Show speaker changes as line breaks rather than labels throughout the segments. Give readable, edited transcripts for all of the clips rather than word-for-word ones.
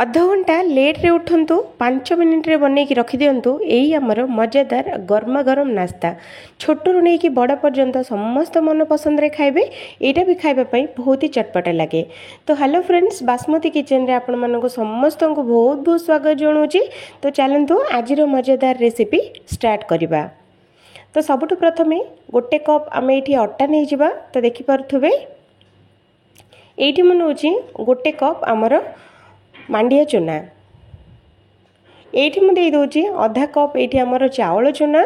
अध घंटा लेट्रे उठंतु 5 मिनिट रे बनै कि रखि दियंतु एही हमर मजेदार गर्मा गरम नास्ता छोटू नहीं कि बड़ पर्यंत समस्त मन पसंद रे खाइबे। एटा भी खाइबा पई बहुत ही चटपटा लगे। तो हेलो फ्रेंड्स, बासमती किचन रे आपण मानको समस्त को बहुत बहुत स्वागत जणाउची। तो चलंतु आज रो मजेदार रेसिपी स्टार्ट करिबा। तो सबुठु प्रथमे गोटे कप आमे एठी अट्टा नै जिबा। तो देखि परथुबे एठी मन होची गोटे कप हमर मांडिया चूना। एठी मु दे दोची आधा कप एठी हमर चावल चूना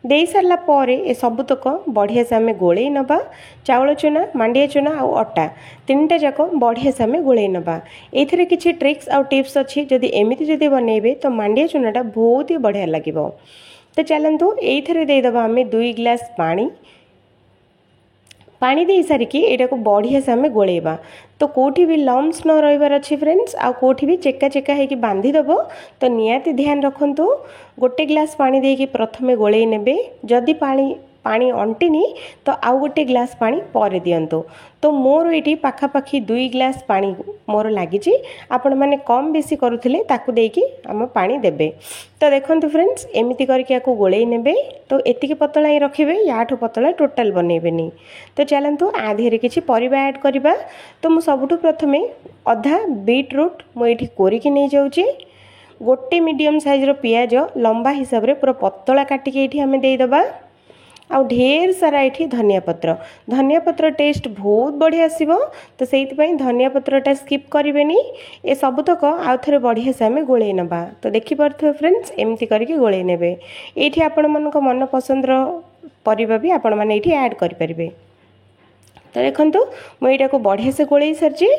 दे सारला परे ए सबुतक बढ़िया से आमे गोळेई नबा। चावल चूना, मांडिया चूना आ अट्टा तीनटा जाक बढ़िया से आमे गोळेई नबा। एथिरे किछि ट्रिक्स आ टिप्स अछि, जदि एमिति जदि बनेबे तो मांडिया चूनाटा बहुत ही बढ़िया लागिबो। तो चलंतु एथिरे दे दबा आमे 2 ग्लास पानी दे सारिकी एटा को बढ़िया से आमे गोळेबा। तो कोठी भी लम्स न रहिबार अछि फ्रेंड्स, आ कोठी भी चेका चेका है कि बांधी दबो। तो नियाती ध्यान रखंतु गोटे ग्लास पानी दे कि प्रथमे गोळेई नेबे। जदि पानी अंटिनी तो आउ गोटे ग्लास पानी पर दियंतु। तो मोर एटी पाखापाखी 2 ग्लास पानी मोर लागिची। आपण माने कम बेसी करूथिले ताकू देकी हम पानी देबे। तो देखंतु फ्रेंड्स एमिति करके याकू गोळेई नेबे। तो एतिके पतला ही रखिबे, याठू पतला टोटल बनेबेनी। तो चलंतु आधेरे किछि परिबा ऐड करिबा। तो मु सबुठु प्रथमे अधा बीटरूट मु एठी कोरिकी नै जाउची। गोटे मीडियम साइज रो पियाज लंबा हिसाब रे पूरा पतला काटिके एठी हमें देई दबा। आ ढेर सारा एठी धनिया पत्र टेस्ट बहुत बढ़िया आसीबो। तो सेहित पई धनिया पत्रटा स्किप करिवेनी। ए सबुतक आउ थरे बढ़िया से हमें गोळेई नबा। तो देखि परथु फ्रेंड्स एमिति करके गोळेई नेबे। एठी आपण मानको मन पसंद रो परिबा भी आपण माने एठी ऐड करि परिबे। तो देखंतु मु एटा को बढ़िया से गोळेई सरची।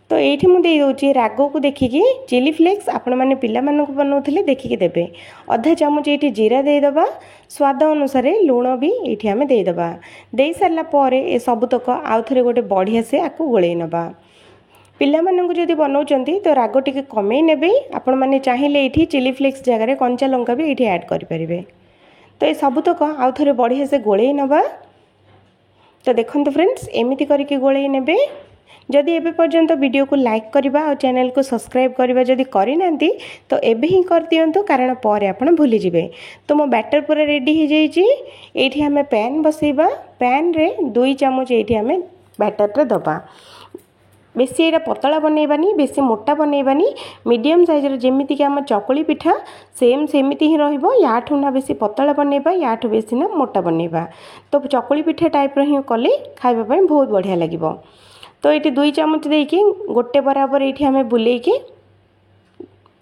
तो ये मुझे दूसरी राग को देखिकी चिली फ्लेक्स आपण मैंने पिला मानक बनाऊे देखिकी देबे। अधा चामच ये जीरा देदबा, स्वाद अनुसार लुण भी ये आम देदबा। दे सारा पर ए सबुतक आउ थे गोटे बढ़िया से आपको गोळेई नबा। पिला मानक जदि बनाउचंती तो राग टिके कमेई नेबे। आपण माने चाहिए ये चिली फ्लेक्स जगह कंचा लंका भी ये ऐड करें। तो ये सबुतक आउ थे बढ़िया से गोळेई नबा। तो देखंतु फ्रेंड्स एमिति करके गोळेई नेबे। जदि एबे पर्यंत वीडियो को लाइक करबा और चैनल को सब्सक्राइब करबा जदि करि नांती तो एबे ही कर दियंतु, कारण पर आपण भूली जिवे। तो मो बैटर पूरा रेडी हो जाइछि। एठी हमें पैन बसैबा। पैन रे 2 चामच एठी हमें बैटर रे दबा। बेसी एटा पतला बनैबानी, बेसी मोटा बनैबानी, मीडियम साइज रे जेमिति कि हम चकुली पिठा सेम सेमिति ही रहिबो। याठू ना बेसी पतला बनैबा, याठू बेसी ना मोटा बनैबा। तो चकुली पिठा टाइप रो ही कले खाइबा पई बहुत बढ़िया लागिबो। तो ये 2 चामच देकी गोटे बराबर ये आम बुले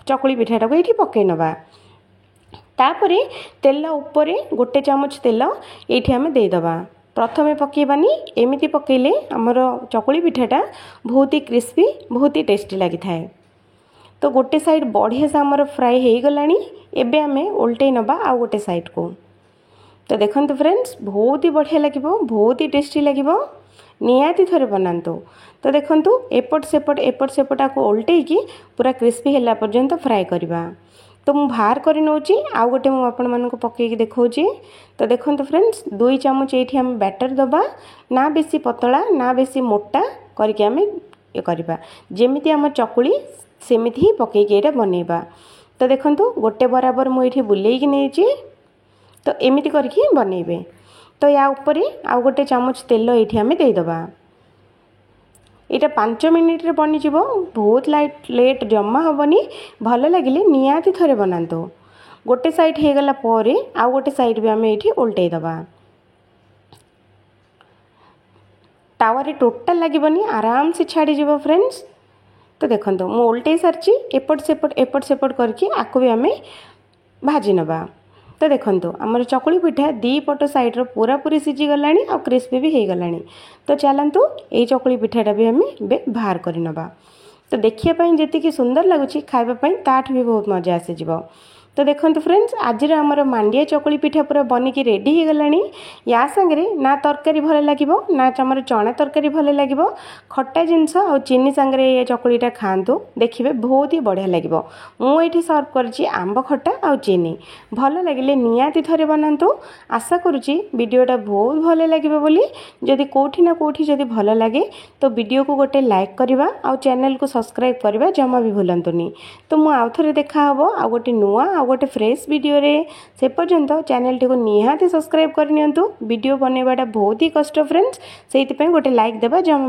चकुली पिठाटा को ये पकई नवा। तापर तेल उपरे गोटे चामच तेल ये आम देदबा। प्रथमे पकेबानी, एमिति पकेले आमर चकुली पिठाटा बहुत ही क्रिस्पी, बहुत ही टेस्टी लगी थाए। तो गोटे साइड बढ़िया से आमर फ्राई हो गलानी। एबे आम उल्टे नबा आ गोटे साइड को। तो देखंतु फ्रेंड्स बहुत ही बढ़िया लगिबो, बहुत ही टेस्टी लगिबो। निहाती थरे बनातु। तो देखंतु एपट सेपट को उल्टे की पूरा क्रिस्पी होला पर्यंत फ्राई करबा। तो मु बाहर करि नउची, आ गोटे मु आपण मानको पकेकी देखौची। तो देखंतु फ्रेंड्स 2 चामच एठी हम बैटर दबा। ना बेसी पतला ना बेसी मोटा करके हम ये करबा। जेमिति हम चकुली सेमिति ही पकेकी एटा बनेबा। तो देखंतु गोटे बराबर मु एठी बुलेकी नेची। तो एमिति करके बनेबे। तो या ऊपर आउ गोटे चामच तेल ये आम देदबा। यहाँ 5 मिनिट रे बनी जीवो, बहुत लेट जमा हेनी। भल लगे निहाती थरे बनातु। गोटे साइड हो गला पर आउ गोटे साइड भी आम ये उल्टे दबा। तावारे टोटल लगभग आराम से छाड़ी जीवो फ्रेंड्स। तो देखो मु उल्टे सारी एपट सेपट करके आपको भी आम भाजी नबा। तो देखंतु आमर चकुली पिठा 2 पट साइड रो पूरा पूरी सिझी गलानी और क्रिस्पी भी हो गलानी। तो चलंतु ए चकुली पिठाटा भी हमें बाहर करि नबा। तो देखिया पई जेति कि सुंदर लागुची, खाइबा पई ताठ भी बहुत मजा आसी जिवो। तो देखो फ्रेंड्स आज आमर मांडिया चकुली पिठा पूरा बनिकी रेडी हो गलानी। या सांगे ना तरकारी भल लगे ना आमर चना तरकारी भल लगे खट्टा जिनस आ चीनी सांगे ये चकुलीटा खातु देखिए बहुत ही बढ़िया लगे। मुझे सर्व कर आंब खट्टा आ चीनी भल लगे निहाती थे बनातु। आशा करुँची वीडियोटा बहुत भल लगे बोली। जदि कौटी ना कौटी जदि भल लगे तो वीडियो को गोटे लाइक करवा आ चैनल को सब्सक्राइब करवा जमा भी भूलंतुनी। तो मुझे आउ थे देखा आ गोटे नुआ आ गोटे फ्रेश वीडियो रे से पर्यंत चैनल टी को निहाती सब्सक्राइब करनियंतु। वीडियो बनैबाटा बहुत ही कष्ट फ्रेंड्स, से गोटे लाइक देवा जमा